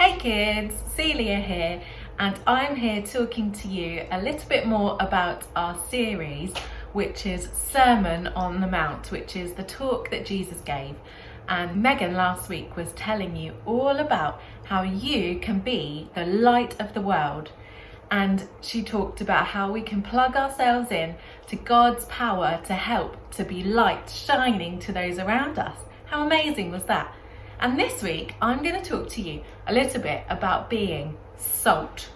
Hey kids, Celia here, and I'm here talking to you a little bit more about our series, which is Sermon on the Mount, which is the talk that Jesus gave. And Megan last week was telling you all about how you can be the light of the world. And she talked about how we can plug ourselves in to God's power to help to be light shining to those around us. How amazing was that? And this week, I'm going to talk to you a little bit about being salt.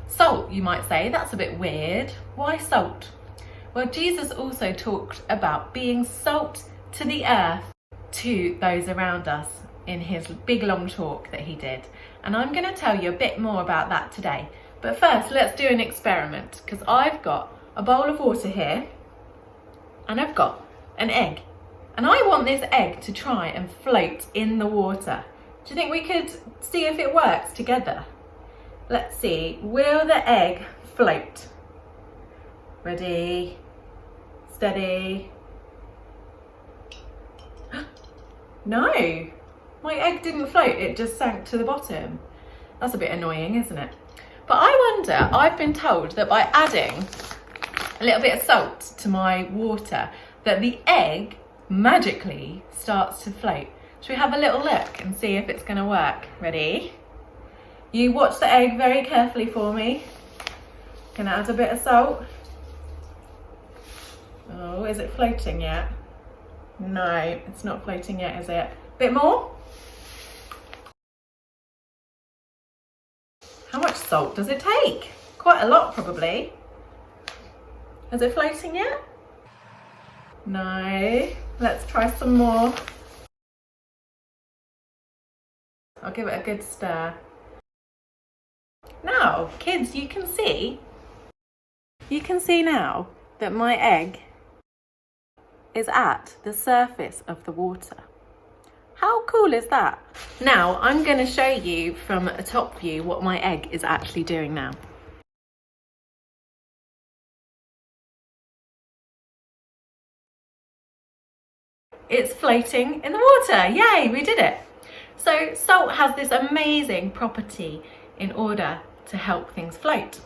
Salt, you might say, that's a bit weird. Why salt? Well, Jesus also talked about being salt to the earth, to those around us in his big long talk that he did. And I'm going to tell you a bit more about that today. But first, let's do an experiment, because I've got a bowl of water here and I've got an egg. And I want this egg to try and float in the water. Do you think we could see if it works together? Let's see. Will the egg float? Ready? Steady. No, my egg didn't float. It just sank to the bottom. That's a bit annoying, isn't it? But I wonder, I've been told that by adding a little bit of salt to my water, that the egg magically starts to float. Should we have a little look and see if it's going to work? Ready? You watch the egg very carefully for me. Gonna add a bit of salt. Oh, is it floating yet? No, it's not floating yet, is it? Bit more? How much salt does it take? Quite a lot, probably. Is it floating yet? No. Let's try some more. I'll give it a good stir. Now, kids, you can see now that my egg is at the surface of the water. How cool is that? Now, I'm going to show you from a top view what my egg is actually doing now. It's floating in the water. Yay, we did it. So salt has this amazing property in order to help things float.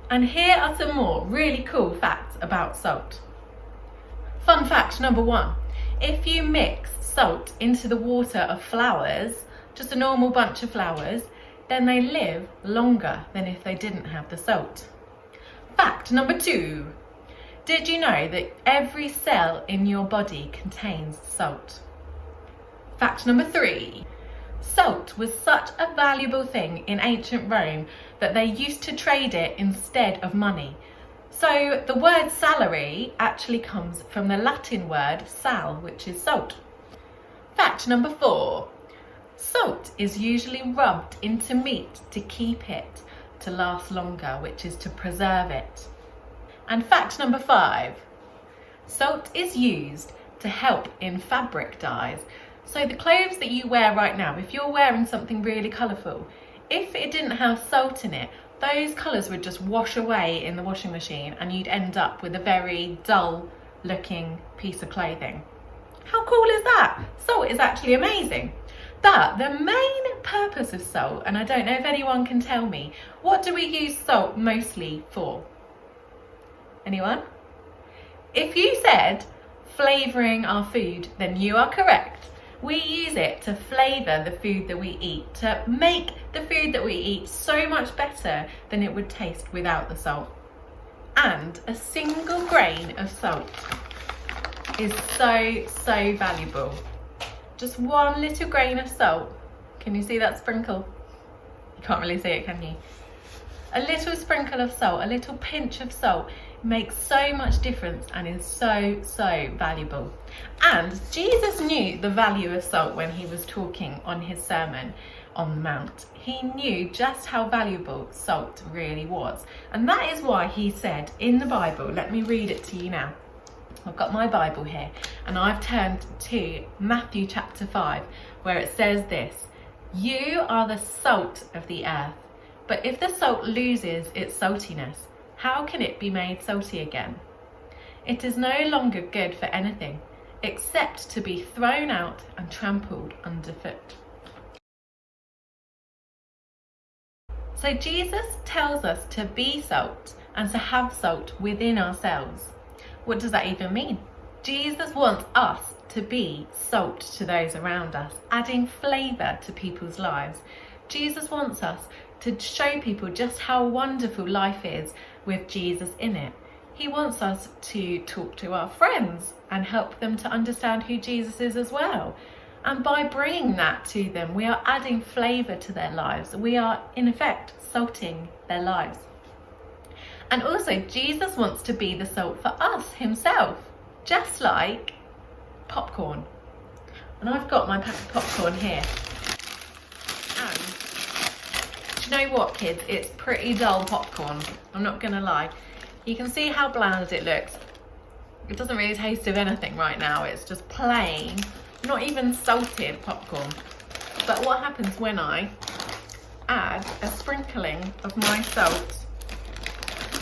And here are some more really cool facts about salt. Fun fact number 1. If you mix salt into the water of flowers, just a normal bunch of flowers, then they live longer than if they didn't have the salt. Fact number 2. Did you know that every cell in your body contains salt? Fact number 3. Salt was such a valuable thing in ancient Rome that they used to trade it instead of money. So the word salary actually comes from the Latin word sal, which is salt. Fact number 4. Salt is usually rubbed into meat to keep it to last longer, which is to preserve it. And fact number 5, salt is used to help in fabric dyes. So the clothes that you wear right now, if you're wearing something really colourful, if it didn't have salt in it, those colours would just wash away in the washing machine and you'd end up with a very dull looking piece of clothing. How cool is that? Salt is actually amazing. But the main purpose of salt, and I don't know if anyone can tell me, what do we use salt mostly for? Anyone? If you said flavouring our food, then you are correct. We use it to flavour the food that we eat, to make the food that we eat so much better than it would taste without the salt. And a single grain of salt is so valuable. Just one little grain of salt. Can you see that sprinkle? You can't really see it, can you? A little sprinkle of salt, a little pinch of salt makes so much difference and is so valuable. And Jesus knew the value of salt when he was talking on his Sermon on the Mount. He knew just how valuable salt really was. And that is why he said in the Bible, let me read it to you now. I've got my Bible here and I've turned to Matthew chapter 5, where it says this: "You are the salt of the earth, but if the salt loses its saltiness, how can it be made salty again? It is no longer good for anything except to be thrown out and trampled underfoot. So Jesus tells us to be salt and to have salt within ourselves. What does that even mean? Jesus wants us to be salt to those around us, adding flavour to people's lives. Jesus wants us to show people just how wonderful life is with Jesus in it. He wants us to talk to our friends and help them to understand who Jesus is as well. And by bringing that to them, we are adding flavour to their lives. We are, in effect, salting their lives. And also, Jesus wants to be the salt for us himself, just like popcorn. And I've got my pack of popcorn here. And do you know what, kids? It's pretty dull popcorn. I'm not going to lie. You can see how bland it looks. It doesn't really taste of anything right now. It's just plain, not even salted popcorn. But what happens when I add a sprinkling of my salt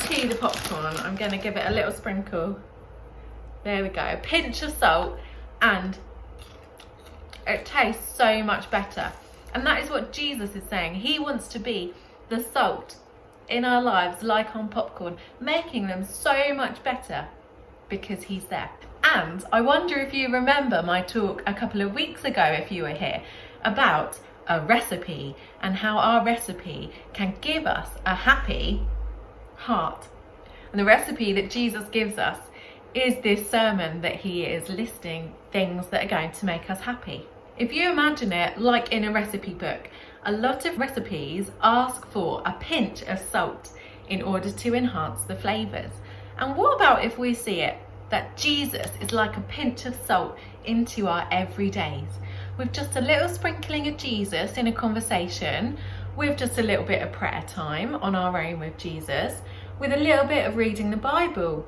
to the popcorn? I'm going to give it a little sprinkle. There we go, a pinch of salt, and it tastes so much better. And that is what Jesus is saying. He wants to be the salt in our lives, like on popcorn, making them so much better because he's there. And I wonder if you remember my talk a couple of weeks ago, if you were here, about a recipe and how our recipe can give us a happy heart. And the recipe that Jesus gives us is this sermon that he is listing things that are going to make us happy. If you imagine it like in a recipe book, a lot of recipes ask for a pinch of salt in order to enhance the flavours. And what about if we see it that Jesus is like a pinch of salt into our everydays, with just a little sprinkling of Jesus in a conversation, with just a little bit of prayer time on our own with Jesus, with a little bit of reading the Bible,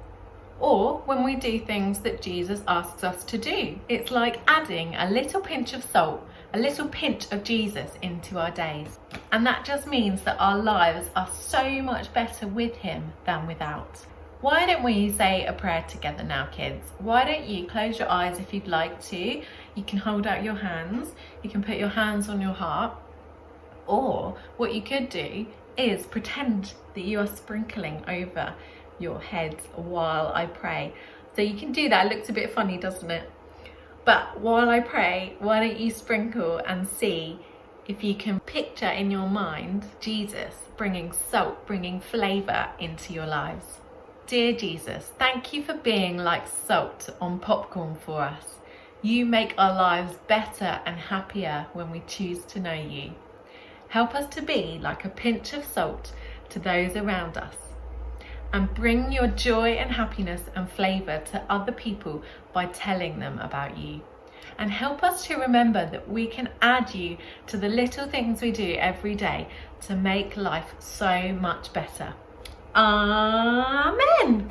or when we do things that Jesus asks us to do. It's like adding a little pinch of salt, a little pinch of Jesus into our days. And that just means that our lives are so much better with him than without. Why don't we say a prayer together now, kids? Why don't you close your eyes if you'd like to? You can hold out your hands. You can put your hands on your heart. Or what you could do is pretend that you are sprinkling over your head while I pray. So you can do that. It looks a bit funny, doesn't it? But while I pray, why don't you sprinkle and see if you can picture in your mind Jesus bringing salt, bringing flavour into your lives. Dear Jesus, thank you for being like salt on popcorn for us. You make our lives better and happier when we choose to know you. Help us to be like a pinch of salt to those around us, and bring your joy and happiness and flavour to other people by telling them about you. And help us to remember that we can add you to the little things we do every day to make life so much better. Amen.